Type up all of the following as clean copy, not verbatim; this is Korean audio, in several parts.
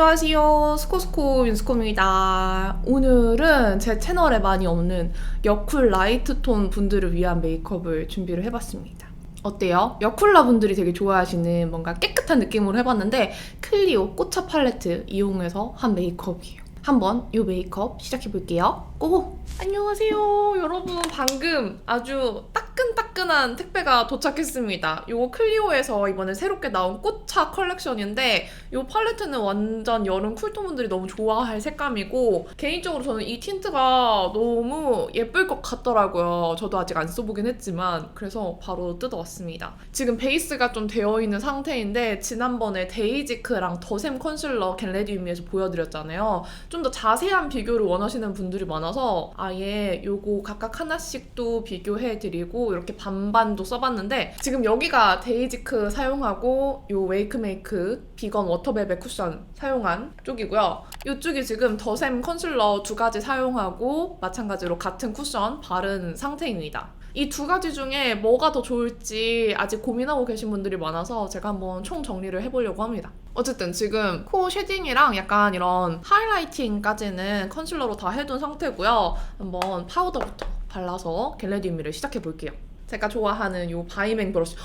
안녕하세요. 스코스코 윤스코입니다. 오늘은 제 채널에 많이 없는 여쿨 라이트톤 분들을 위한 메이크업을 준비를 해봤습니다. 어때요? 여쿨라 분들이 되게 좋아하시는 뭔가 깨끗한 느낌으로 해봤는데 클리오 꽃차 팔레트 이용해서 한 메이크업이에요. 한번 이 메이크업 시작해볼게요. 고! 안녕하세요. 여러분 방금 아주 따끈따끈한 택배가 도착했습니다. 이거 클리오에서 이번에 새롭게 나온 꽃차 컬렉션인데 이 팔레트는 완전 여름 쿨톤분들이 너무 좋아할 색감이고 개인적으로 저는 이 틴트가 너무 예쁠 것 같더라고요. 저도 아직 안 써보긴 했지만 그래서 바로 뜯어왔습니다. 지금 베이스가 좀 되어있는 상태인데 지난번에 데이지크랑 더샘 컨실러 겟레디움에서 보여드렸잖아요. 좀 더 자세한 비교를 원하시는 분들이 많아서 아예 요거 각각 하나씩도 비교해드리고 이렇게 반반도 써봤는데 지금 여기가 데이지크 사용하고 요 웨이크메이크 비건 워터벨벳 쿠션 사용한 쪽이고요. 이쪽이 지금 더샘 컨실러 두 가지 사용하고 마찬가지로 같은 쿠션 바른 상태입니다. 이 두 가지 중에 뭐가 더 좋을지 아직 고민하고 계신 분들이 많아서 제가 한번 총 정리를 해보려고 합니다. 어쨌든 지금 코 쉐딩이랑 약간 이런 하이라이팅까지는 컨실러로 다 해둔 상태고요. 한번 파우더부터 발라서 겟레디움을 시작해볼게요. 제가 좋아하는 이 바이맹 브러쉬.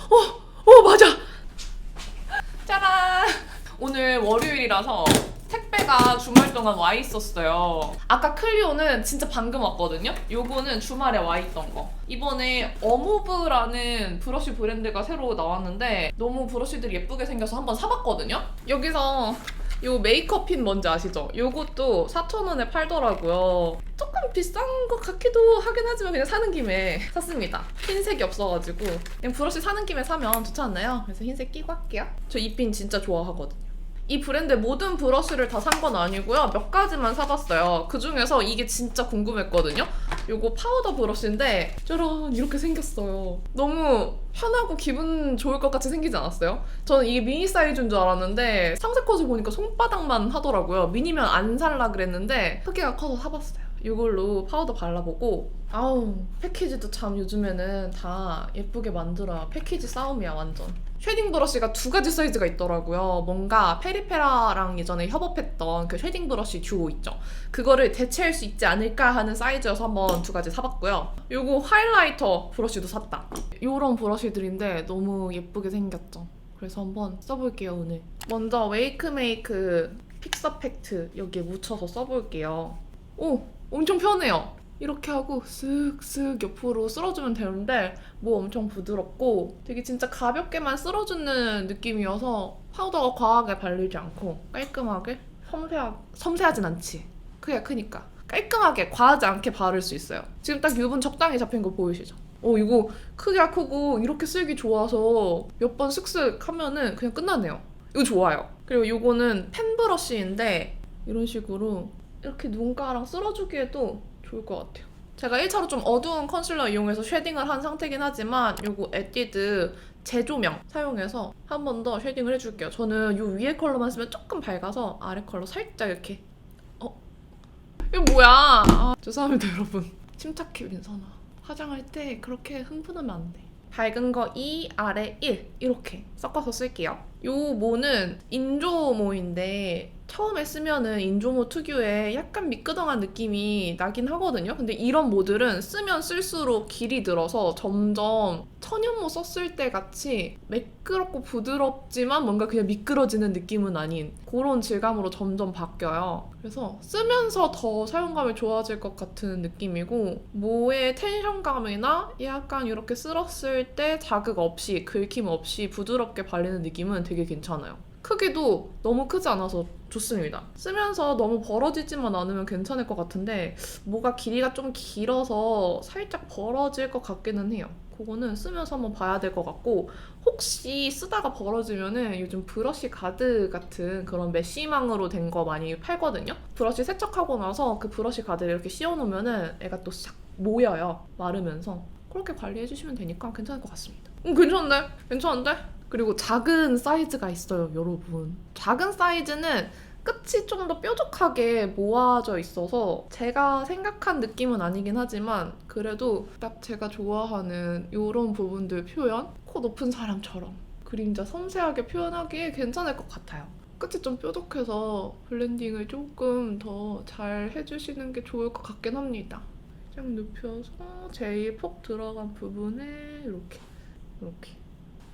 맞아! 짜란! 오늘 월요일이라서 택배가 주말 동안 와 있었어요. 아까 클리오는 진짜 방금 왔거든요? 요거는 주말에 와 있던 거. 이번에 어무브라는 브러쉬 브랜드가 새로 나왔는데 너무 브러쉬들이 예쁘게 생겨서 한번 사봤거든요? 여기서 요 메이크업 핀 뭔지 아시죠? 요것도 4,000원에 팔더라고요. 조금 비싼 것 같기도 하긴 하지만 그냥 사는 김에 샀습니다. 흰색이 없어가지고 그냥 브러쉬 사는 김에 사면 좋지 않나요? 그래서 흰색 끼고 할게요. 저 이 핀 진짜 좋아하거든요. 이 브랜드 모든 브러쉬를 다 산 건 아니고요. 몇 가지만 사봤어요. 그 중에서 이게 진짜 궁금했거든요. 요거 파우더 브러쉬인데 짜란 이렇게 생겼어요. 너무 편하고 기분 좋을 것 같이 생기지 않았어요? 저는 이게 미니 사이즈인 줄 알았는데 상세 컷을 보니까 손바닥만 하더라고요. 미니면 안 살라 그랬는데 크기가 커서 사봤어요. 이걸로 파우더 발라보고 아우 패키지도 참 요즘에는 다 예쁘게 만들어요. 패키지 싸움이야 완전. 쉐딩 브러쉬가 두 가지 사이즈가 있더라고요. 뭔가 페리페라랑 예전에 협업했던 그 쉐딩 브러쉬 듀오 있죠. 그거를 대체할 수 있지 않을까 하는 사이즈여서 한번 두 가지 사봤고요. 요거 하이라이터 브러쉬도 샀다. 요런 브러쉬들인데 너무 예쁘게 생겼죠. 그래서 한번 써볼게요 오늘. 먼저 웨이크메이크 픽서팩트 여기에 묻혀서 써볼게요. 오! 엄청 편해요. 이렇게 하고 쓱쓱 옆으로 쓸어주면 되는데 뭐 엄청 부드럽고 되게 진짜 가볍게만 쓸어주는 느낌이어서 파우더가 과하게 발리지 않고 깔끔하게 섬세하진 않지. 크기가 크니까 깔끔하게 과하지 않게 바를 수 있어요. 지금 딱 유분 적당히 잡힌 거 보이시죠? 이거 크기가 크고 이렇게 쓰기 좋아서 몇 번 쓱쓱 하면은 그냥 끝나네요. 이거 좋아요. 그리고 이거는 펜 브러쉬인데 이런 식으로 이렇게 눈가랑 쓸어주기에도 좋을 것 같아요. 제가 1차로 좀 어두운 컨실러 이용해서 쉐딩을 한 상태긴 하지만 요거 에뛰드 제조명 사용해서 한 번 더 쉐딩을 해줄게요. 저는 요 위에 컬러만 쓰면 조금 밝아서 아래 컬러 살짝 이렇게 이거 뭐야? 죄송합니다 여러분. 침착해 민선아. 화장할 때 그렇게 흥분하면 안 돼. 밝은 거 2, 아래 1 이렇게 섞어서 쓸게요. 요 모는 인조모인데 처음에 쓰면은 인조모 특유의 약간 미끄덩한 느낌이 나긴 하거든요. 근데 이런 모들은 쓰면 쓸수록 길이 들어서 점점 천연모 썼을 때 같이 매끄럽고 부드럽지만 뭔가 그냥 미끄러지는 느낌은 아닌 그런 질감으로 점점 바뀌어요. 그래서 쓰면서 더 사용감이 좋아질 것 같은 느낌이고 모의 텐션감이나 약간 이렇게 쓸었을 때 자극 없이 긁힘 없이 부드럽게 발리는 느낌은 되게 괜찮아요. 크기도 너무 크지 않아서 좋습니다. 쓰면서 너무 벌어지지만 않으면 괜찮을 것 같은데 모가 길이가 좀 길어서 살짝 벌어질 것 같기는 해요. 그거는 쓰면서 한번 봐야 될 것 같고 혹시 쓰다가 벌어지면은 요즘 브러쉬 가드 같은 그런 메쉬망으로 된 거 많이 팔거든요. 브러쉬 세척하고 나서 그 브러쉬 가드를 이렇게 씌워놓으면은 애가 또 싹 모여요. 마르면서. 그렇게 관리해주시면 되니까 괜찮을 것 같습니다. 괜찮은데? 괜찮은데? 그리고 작은 사이즈가 있어요, 여러분. 작은 사이즈는 끝이 좀 더 뾰족하게 모아져 있어서 제가 생각한 느낌은 아니긴 하지만 그래도 딱 제가 좋아하는 이런 부분들 표현? 코 높은 사람처럼 그림자 섬세하게 표현하기에 괜찮을 것 같아요. 끝이 좀 뾰족해서 블렌딩을 조금 더 잘 해주시는 게 좋을 것 같긴 합니다. 쫙 눕혀서 제일 폭 들어간 부분에 이렇게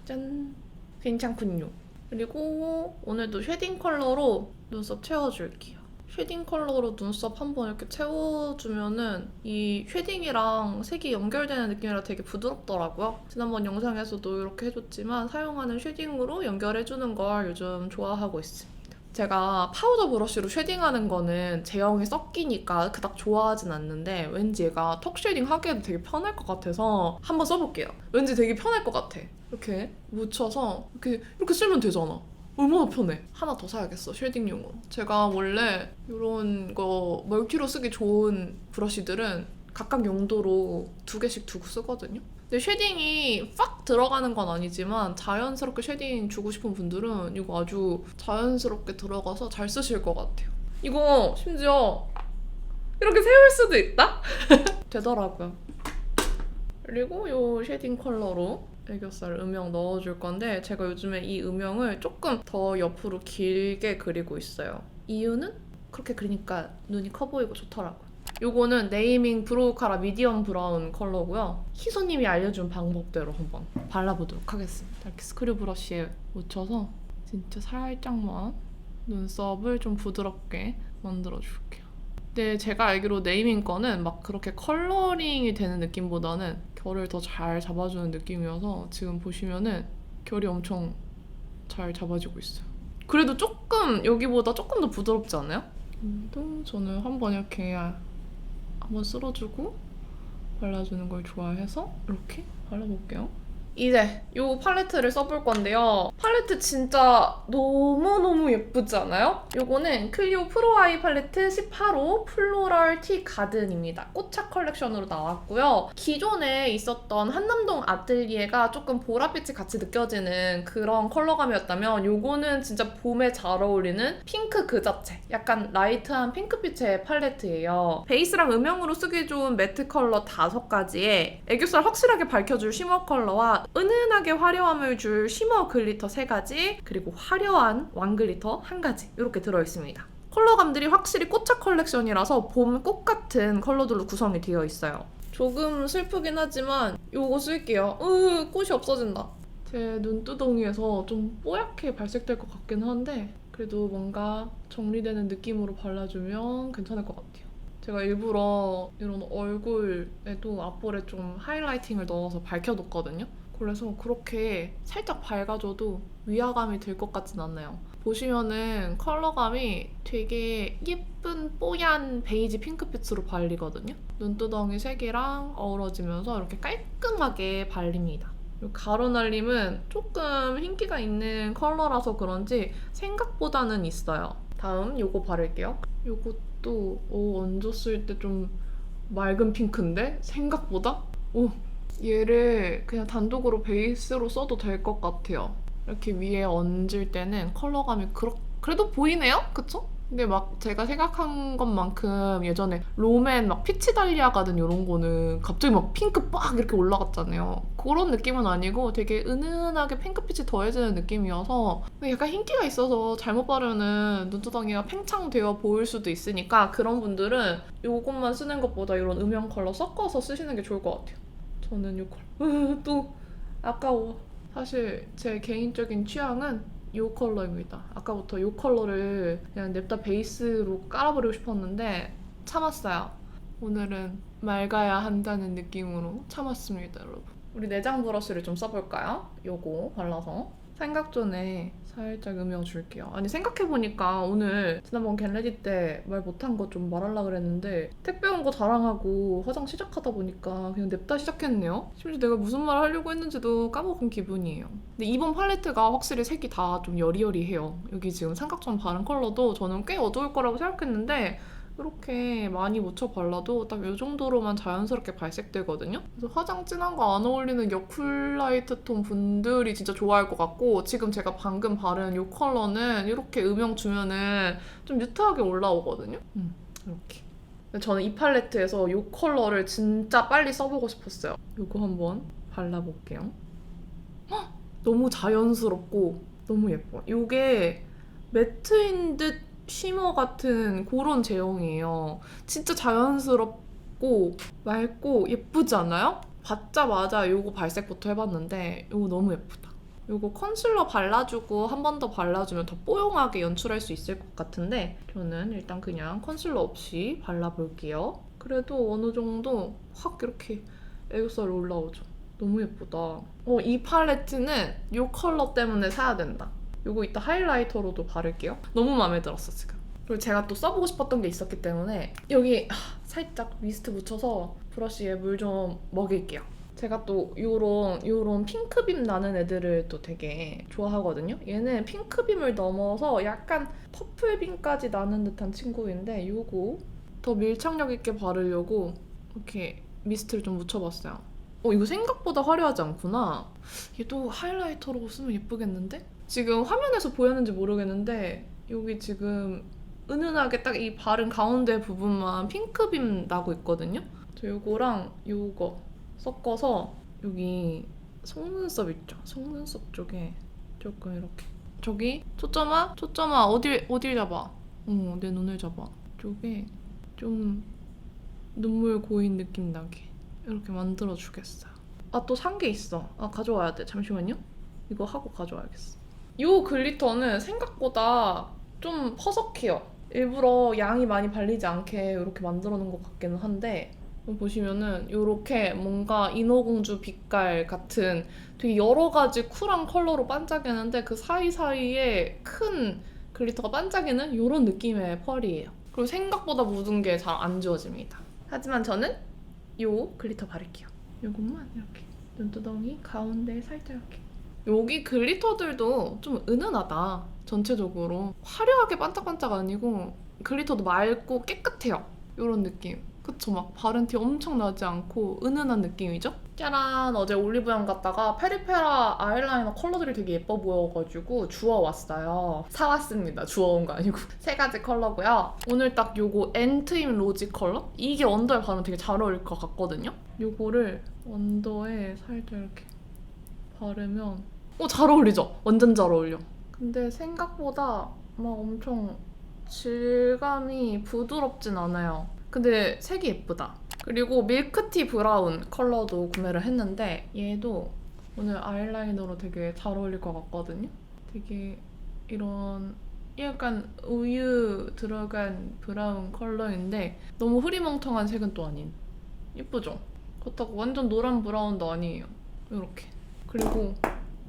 짠! 괜찮군요. 그리고 오늘도 쉐딩 컬러로 눈썹 채워줄게요. 쉐딩 컬러로 눈썹 한번 이렇게 채워주면은 이 쉐딩이랑 색이 연결되는 느낌이라 되게 부드럽더라고요. 지난번 영상에서도 이렇게 해줬지만 사용하는 쉐딩으로 연결해주는 걸 요즘 좋아하고 있습니다. 제가 파우더 브러쉬로 쉐딩하는 거는 제형이 섞이니까 그닥 좋아하진 않는데 왠지 얘가 턱 쉐딩 하기에도 되게 편할 것 같아서 한번 써볼게요. 왠지 되게 편할 것 같아. 이렇게 묻혀서 이렇게 쓰면 되잖아. 얼마나 편해. 하나 더 사야겠어, 쉐딩용으로. 제가 원래 이런 거 멀티로 쓰기 좋은 브러쉬들은 각각 용도로 2개씩 두고 쓰거든요. 근데 쉐딩이 팍 들어가는 건 아니지만 자연스럽게 쉐딩 주고 싶은 분들은 이거 아주 자연스럽게 들어가서 잘 쓰실 것 같아요. 이거 심지어 이렇게 세울 수도 있다? 되더라고요. 그리고 이 쉐딩 컬러로 애교살 음영 넣어줄 건데 제가 요즘에 이 음영을 조금 더 옆으로 길게 그리고 있어요. 이유는 그렇게 그리니까 눈이 커 보이고 좋더라고요. 요거는 네이밍 브로우 카라 미디엄 브라운 컬러고요. 희소님이 알려준 방법대로 한번 발라보도록 하겠습니다. 이렇게 스크류 브러쉬에 묻혀서 진짜 살짝만 눈썹을 좀 부드럽게 만들어줄게요. 근데 제가 알기로 네이밍 거는 막 그렇게 컬러링이 되는 느낌보다는 결을 더 잘 잡아주는 느낌이어서 지금 보시면은 결이 엄청 잘 잡아지고 있어요. 그래도 조금 여기보다 조금 더 부드럽지 않아요? 또 저는 한번 이렇게 한번 쓸어주고 발라주는 걸 좋아해서 이렇게 발라볼게요. 이제 이 팔레트를 써볼 건데요. 팔레트 진짜 너무너무 예쁘지 않아요? 이거는 클리오 프로아이 팔레트 18호 플로럴 티 가든입니다. 꽃차 컬렉션으로 나왔고요. 기존에 있었던 한남동 아틀리에가 조금 보랏빛이 같이 느껴지는 그런 컬러감이었다면 이거는 진짜 봄에 잘 어울리는 핑크 그 자체. 약간 라이트한 핑크빛의 팔레트예요. 베이스랑 음영으로 쓰기 좋은 매트 컬러 5가지에 애교살 확실하게 밝혀줄 쉬머 컬러와 은은하게 화려함을 줄 쉬머 글리터 3가지, 그리고 화려한 왕 글리터 1가지 이렇게 들어있습니다. 컬러감들이 확실히 꽃차 컬렉션이라서 봄 꽃 같은 컬러들로 구성이 되어 있어요. 조금 슬프긴 하지만 이거 쓸게요. 꽃이 없어진다. 제 눈두덩이에서 좀 뽀얗게 발색될 것 같긴 한데 그래도 뭔가 정리되는 느낌으로 발라주면 괜찮을 것 같아요. 제가 일부러 이런 얼굴에도 앞볼에 좀 하이라이팅을 넣어서 밝혀뒀거든요. 그래서 그렇게 살짝 밝아줘도 위화감이 들 것 같진 않아요. 보시면은 컬러감이 되게 예쁜 뽀얀 베이지 핑크빛으로 발리거든요. 눈두덩이 색이랑 어우러지면서 이렇게 깔끔하게 발립니다. 가루날림은 조금 흰기가 있는 컬러라서 그런지 생각보다는 있어요. 다음 요거 바를게요. 요것도 얹었을 때 좀 맑은 핑크인데? 생각보다? 얘를 그냥 단독으로 베이스로 써도 될 것 같아요. 이렇게 위에 얹을 때는 컬러감이 그래도 보이네요? 그쵸? 근데 막 제가 생각한 것만큼 예전에 롬앤 막 피치 달리아 가든 이런 거는 갑자기 막 핑크 빡 이렇게 올라갔잖아요. 그런 느낌은 아니고 되게 은은하게 핑크빛이 더해지는 느낌이어서 근데 약간 흰기가 있어서 잘못 바르면 눈두덩이가 팽창되어 보일 수도 있으니까 그런 분들은 이것만 쓰는 것보다 이런 음영 컬러 섞어서 쓰시는 게 좋을 것 같아요. 저는 이 컬러 또 아까워. 사실 제 개인적인 취향은 이 컬러입니다. 아까부터 이 컬러를 그냥 냅다 베이스로 깔아버리고 싶었는데 참았어요. 오늘은 맑아야 한다는 느낌으로 참았습니다, 여러분. 우리 내장 브러쉬를 좀 써볼까요? 요거 발라서 생각 전에 살짝 음영 줄게요. 아니 생각해보니까 오늘 지난번 겟레디 때 말 못한 거 좀 말하려고 그랬는데 택배 온 거 자랑하고 화장 시작하다 보니까 그냥 냅다 시작했네요. 심지어 내가 무슨 말 하려고 했는지도 까먹은 기분이에요. 근데 이번 팔레트가 확실히 색이 다 좀 여리여리해요. 여기 지금 삼각존 바른 컬러도 저는 꽤 어두울 거라고 생각했는데 이렇게 많이 묻혀 발라도 딱 이 정도로만 자연스럽게 발색되거든요. 그래서 화장 진한 거 안 어울리는 여쿨라이트 톤 분들이 진짜 좋아할 것 같고 지금 제가 방금 바른 이 컬러는 이렇게 음영 주면은 좀 뮤트하게 올라오거든요. 이렇게. 근데 저는 이 팔레트에서 이 컬러를 진짜 빨리 써보고 싶었어요. 이거 한번 발라볼게요. 헉! 너무 자연스럽고 너무 예뻐요. 이게 매트인 듯 쉬머 같은 그런 제형이에요. 진짜 자연스럽고 맑고 예쁘지 않아요? 받자마자 요거 발색부터 해봤는데 요거 너무 예쁘다. 요거 컨실러 발라주고 한 번 더 발라주면 더 뽀용하게 연출할 수 있을 것 같은데 저는 일단 그냥 컨실러 없이 발라볼게요. 그래도 어느 정도 확 이렇게 애교살이 올라오죠. 너무 예쁘다. 이 팔레트는 요 컬러 때문에 사야 된다. 요거 이따 하이라이터로도 바를게요. 너무 마음에 들었어 지금. 그리고 제가 또 써보고 싶었던 게 있었기 때문에 여기 살짝 미스트 묻혀서 브러쉬에 물 좀 먹일게요. 제가 또 요런 핑크빔 나는 애들을 또 되게 좋아하거든요. 얘는 핑크빔을 넘어서 약간 퍼플빔까지 나는 듯한 친구인데 요거 더 밀착력 있게 바르려고 이렇게 미스트를 좀 묻혀봤어요. 이거 생각보다 화려하지 않구나. 얘도 하이라이터로 쓰면 예쁘겠는데? 지금 화면에서 보였는지 모르겠는데 여기 지금 은은하게 딱 이 바른 가운데 부분만 핑크빔 나고 있거든요? 저 요거랑 요거 섞어서 여기 속눈썹 있죠? 속눈썹 쪽에 조금 이렇게 저기 초점아 어딜 잡아? 내 눈을 잡아. 쪽에 좀 눈물 고인 느낌 나게 이렇게 만들어주겠어요. 또 산 게 있어. 가져와야 돼. 잠시만요. 이거 하고 가져와야겠어. 이 글리터는 생각보다 좀 퍼석해요. 일부러 양이 많이 발리지 않게 이렇게 만들어 놓은 것 같기는 한데 보시면은 이렇게 뭔가 인어공주 빛깔 같은 되게 여러 가지 쿨한 컬러로 반짝이는데 그 사이사이에 큰 글리터가 반짝이는 이런 느낌의 펄이에요. 그리고 생각보다 묻은 게 잘 안 지워집니다. 하지만 저는 이 글리터 바를게요. 이것만 이렇게 눈두덩이 가운데 살짝 이렇게. 여기 글리터들도 좀 은은하다. 전체적으로 화려하게 반짝반짝 아니고 글리터도 맑고 깨끗해요. 이런 느낌. 그쵸? 막 바른 티 엄청 나지 않고 은은한 느낌이죠? 짜란! 어제 올리브영 갔다가 페리페라 아이라이너 컬러들이 되게 예뻐 보여가지고 주워왔어요. 사왔습니다. 주워온 거 아니고. 3가지 컬러고요. 오늘 딱 요거 엔트임 로지 컬러? 이게 언더에 바르면 되게 잘 어울릴 것 같거든요? 요거를 언더에 살짝 이렇게 바르면 잘 어울리죠? 완전 잘 어울려. 근데 생각보다 막 엄청 질감이 부드럽진 않아요. 근데 색이 예쁘다. 그리고 밀크티 브라운 컬러도 구매를 했는데 얘도 오늘 아이라이너로 되게 잘 어울릴 것 같거든요. 되게 이런 약간 우유 들어간 브라운 컬러인데 너무 흐리멍텅한 색은 또 아닌. 예쁘죠? 그렇다고 완전 노란 브라운도 아니에요. 이렇게. 그리고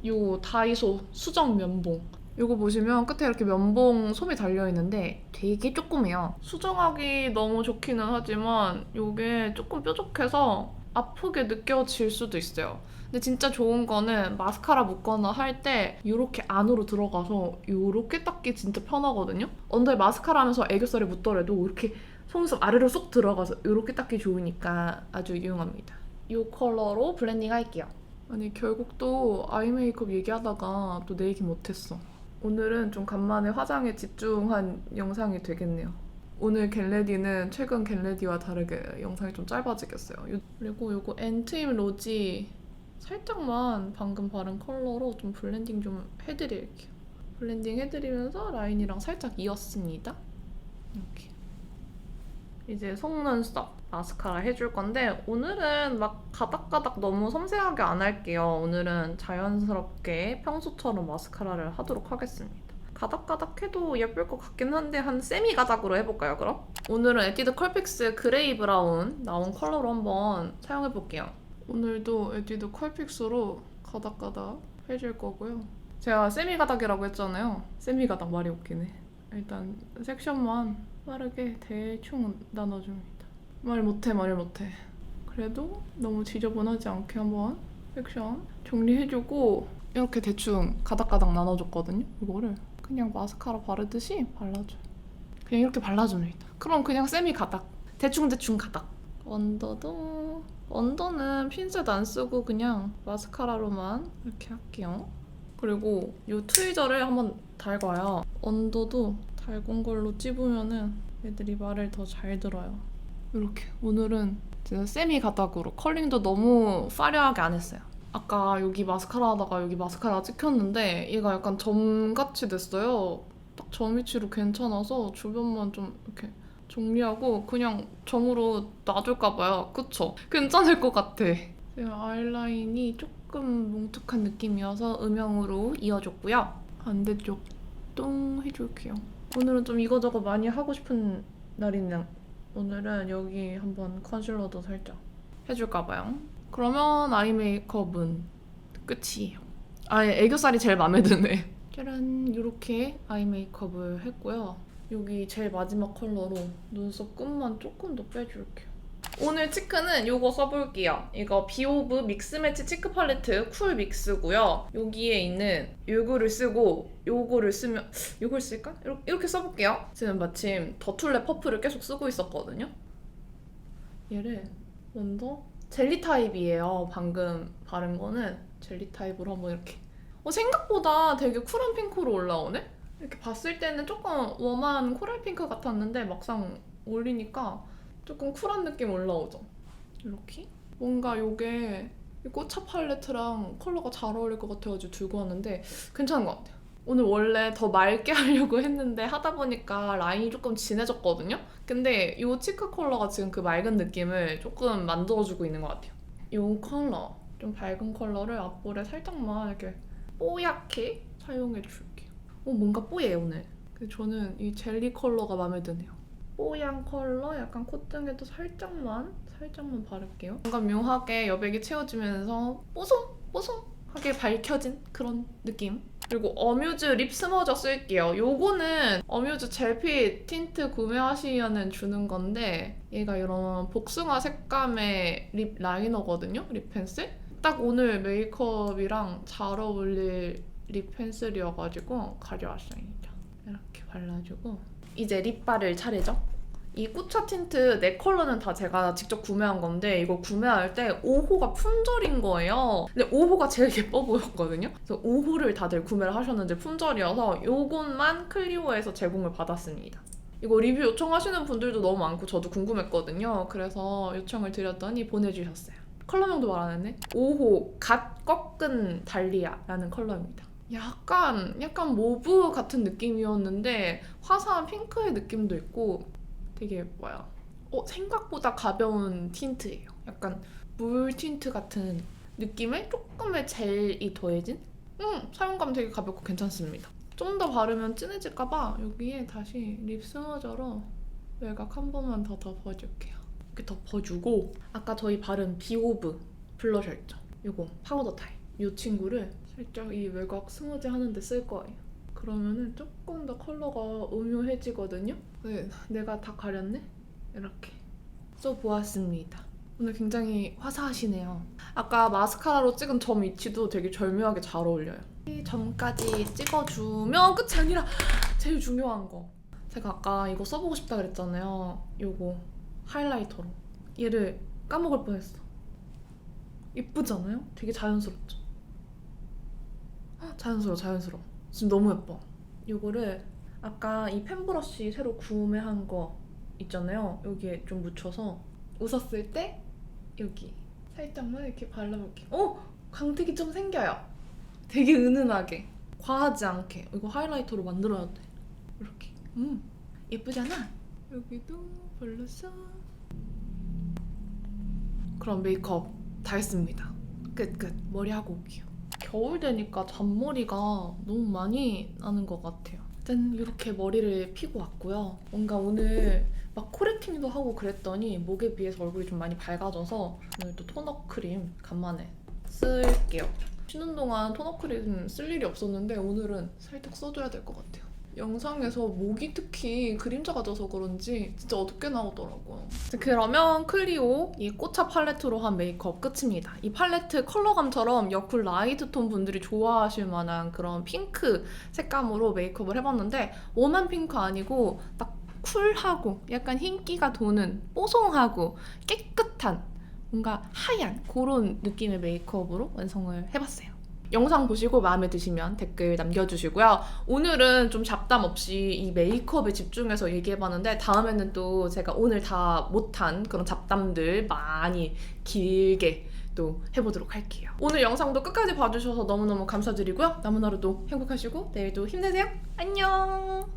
요 다이소 수정 면봉. 이거 보시면 끝에 이렇게 면봉 솜이 달려있는데 되게 조그매요. 수정하기 너무 좋기는 하지만 이게 조금 뾰족해서 아프게 느껴질 수도 있어요. 근데 진짜 좋은 거는 마스카라 묻거나 할 때 이렇게 안으로 들어가서 이렇게 닦기 진짜 편하거든요. 언더에 마스카라 하면서 애교살이 묻더라도 이렇게 속눈썹 아래로 쏙 들어가서 이렇게 닦기 좋으니까 아주 유용합니다. 이 컬러로 블렌딩 할게요. 아니 결국 또 아이 메이크업 얘기하다가 또 내 얘기 못했어. 오늘은 좀 간만에 화장에 집중한 영상이 되겠네요. 오늘 겟레디는 최근 겟레디와 다르게 영상이 좀 짧아지겠어요. 그리고 이거 엔트임 로지 살짝만 방금 바른 컬러로 좀 블렌딩 좀 해드릴게요. 블렌딩 해드리면서 라인이랑 살짝 이었습니다. 이렇게. 이제 속눈썹 마스카라 해줄 건데 오늘은 막 가닥가닥 너무 섬세하게 안 할게요. 오늘은 자연스럽게 평소처럼 마스카라를 하도록 하겠습니다. 가닥가닥 해도 예쁠 것 같긴 한데 한 세미 가닥으로 해볼까요, 그럼? 오늘은 에뛰드 컬픽스 그레이 브라운 나온 컬러로 한번 사용해볼게요. 오늘도 에뛰드 컬픽스로 가닥가닥 해줄 거고요. 제가 세미 가닥이라고 했잖아요. 세미 가닥 말이 웃기네. 일단 섹션만 빠르게 대충 나눠줍니다. 말 못해. 그래도 너무 지저분하지 않게 한번 섹션 정리해주고 이렇게 대충 가닥가닥 나눠줬거든요. 이거를 그냥 마스카라 바르듯이 발라줘요. 그냥 이렇게 발라줍니다. 그럼 그냥 세미 가닥. 대충 가닥. 언더는 핀셋 안 쓰고 그냥 마스카라로만 이렇게 할게요. 그리고 이 트위저를 한번 달궈요. 언더도 달군 걸로 찝으면은 애들이 말을 더 잘 들어요. 이렇게 오늘은 진짜 세미 가닥으로 컬링도 너무 화려하게 안 했어요. 아까 여기 마스카라 하다가 여기 마스카라 찍혔는데 얘가 약간 점같이 됐어요. 딱 저 위치로 괜찮아서 주변만 좀 이렇게 정리하고 그냥 정으로 놔둘까 봐요. 그쵸? 괜찮을 것 같아. 제가 아이라인이 조금 뭉툭한 느낌이어서 음영으로 이어줬고요. 반대쪽 뚱 해줄게요. 오늘은 좀 이거저거 많이 하고 싶은 날이네요. 오늘은 여기 한번 컨실러도 살짝 해줄까 봐요. 그러면 아이 메이크업은 끝이에요. 아예 애교살이 제일 마음에 드네. 짜란, 이렇게 아이 메이크업을 했고요. 여기 제일 마지막 컬러로 눈썹 끝만 조금 더 빼줄게요. 오늘 치크는 이거 써볼게요. 이거 비오브 믹스매치 치크 팔레트 쿨 믹스고요. 여기에 있는 요거를 쓰고 요거를 쓰면 요걸 쓸까? 이렇게 써볼게요. 지금 마침 더툴레 퍼플을 계속 쓰고 있었거든요. 얘를 먼저 젤리 타입이에요. 방금 바른 거는 젤리 타입으로 한번 이렇게 생각보다 되게 쿨한 핑크로 올라오네? 이렇게 봤을 때는 조금 웜한 코랄 핑크 같았는데 막상 올리니까 조금 쿨한 느낌 올라오죠? 이렇게? 뭔가 요게 꽃차 팔레트랑 컬러가 잘 어울릴 것 같아가지고 들고 왔는데 괜찮은 것 같아요. 오늘 원래 더 맑게 하려고 했는데 하다 보니까 라인이 조금 진해졌거든요? 근데 이 치크 컬러가 지금 그 맑은 느낌을 조금 만들어주고 있는 것 같아요. 이 컬러, 좀 밝은 컬러를 앞볼에 살짝만 이렇게 뽀얗게 사용해줄게요. 뭔가 뽀얘요 오늘. 근데 저는 이 젤리 컬러가 마음에 드네요. 뽀얀 컬러 약간 콧등에도 살짝만 바를게요. 뭔가 묘하게 여백이 채워지면서 뽀송뽀송하게 밝혀진 그런 느낌. 그리고 어뮤즈 립 스머저 쓸게요. 요거는 어뮤즈 젤핏 틴트 구매하시면 주는 건데 얘가 이런 복숭아 색감의 립 라이너거든요. 립 펜슬. 딱 오늘 메이크업이랑 잘 어울릴 립 펜슬이어가지고 가져왔습니다. 이렇게 발라주고 이제 립바를 차례죠. 이 꾸차 틴트 4컬러는 다 제가 직접 구매한 건데 이거 구매할 때 5호가 품절인 거예요. 근데 5호가 제일 예뻐 보였거든요. 그래서 5호를 다들 구매를 하셨는데 품절이어서 요것만 클리오에서 제공을 받았습니다. 이거 리뷰 요청하시는 분들도 너무 많고 저도 궁금했거든요. 그래서 요청을 드렸더니 보내주셨어요. 컬러명도 말 안 했네. 5호 갓 꺾은 달리아라는 컬러입니다. 약간 모브 같은 느낌이었는데 화사한 핑크의 느낌도 있고 되게 예뻐요. 생각보다 가벼운 틴트예요. 약간 물 틴트 같은 느낌에 조금의 젤이 더해진? 사용감 되게 가볍고 괜찮습니다. 좀 더 바르면 진해질까봐 여기에 다시 립 스머저로 외곽 한 번만 더 덮어줄게요. 이렇게 덮어주고 아까 저희 바른 비오브 블러셔 있죠? 이거 파우더 타입. 이 친구를 살짝 이 외곽 스무지 하는데 쓸 거예요. 그러면은 조금 더 컬러가 오묘해지거든요? 네, 내가 다 가렸네? 이렇게 써보았습니다. 오늘 굉장히 화사하시네요. 아까 마스카라로 찍은 점 위치도 되게 절묘하게 잘 어울려요. 이 점까지 찍어주면 끝이 아니라 제일 중요한 거. 제가 아까 이거 써보고 싶다 그랬잖아요. 요거 하이라이터로. 얘를 까먹을 뻔했어. 예쁘지 않아요? 되게 자연스럽죠? 자연스러워. 지금 너무 예뻐. 이거를 아까 이 펜 브러쉬 새로 구매한 거 있잖아요. 여기에 좀 묻혀서 웃었을 때 여기 살짝만 이렇게 발라볼게요. 광택이 좀 생겨요. 되게 은은하게. 과하지 않게. 이거 하이라이터로 만들어야 돼. 이렇게. 예쁘잖아? 여기도 발랐어. 그럼 메이크업 다 했습니다. 끝. 머리 하고 올게요. 겨울 되니까 잔머리가 너무 많이 나는 것 같아요. 짠! 이렇게 머리를 피고 왔고요. 뭔가 오늘 막 코렉팅도 하고 그랬더니 목에 비해서 얼굴이 좀 많이 밝아져서 오늘 또 토너 크림 간만에 쓸게요. 쉬는 동안 토너 크림 쓸 일이 없었는데 오늘은 살짝 써줘야 될 것 같아요. 영상에서 목이 특히 그림자가 져서 그런지 진짜 어둡게 나오더라고요. 그러면 클리오 이 꽃차 팔레트로 한 메이크업 끝입니다. 이 팔레트 컬러감처럼 여쿨 라이트 톤 분들이 좋아하실 만한 그런 핑크 색감으로 메이크업을 해봤는데 웜한 핑크 아니고 딱 쿨하고 약간 흰기가 도는 뽀송하고 깨끗한 뭔가 하얀 그런 느낌의 메이크업으로 완성을 해봤어요. 영상 보시고 마음에 드시면 댓글 남겨주시고요. 오늘은 좀 잡담 없이 이 메이크업에 집중해서 얘기해봤는데 다음에는 또 제가 오늘 다 못한 그런 잡담들 많이 길게 또 해보도록 할게요. 오늘 영상도 끝까지 봐주셔서 너무너무 감사드리고요. 남은 하루도 행복하시고 내일도 힘내세요. 안녕.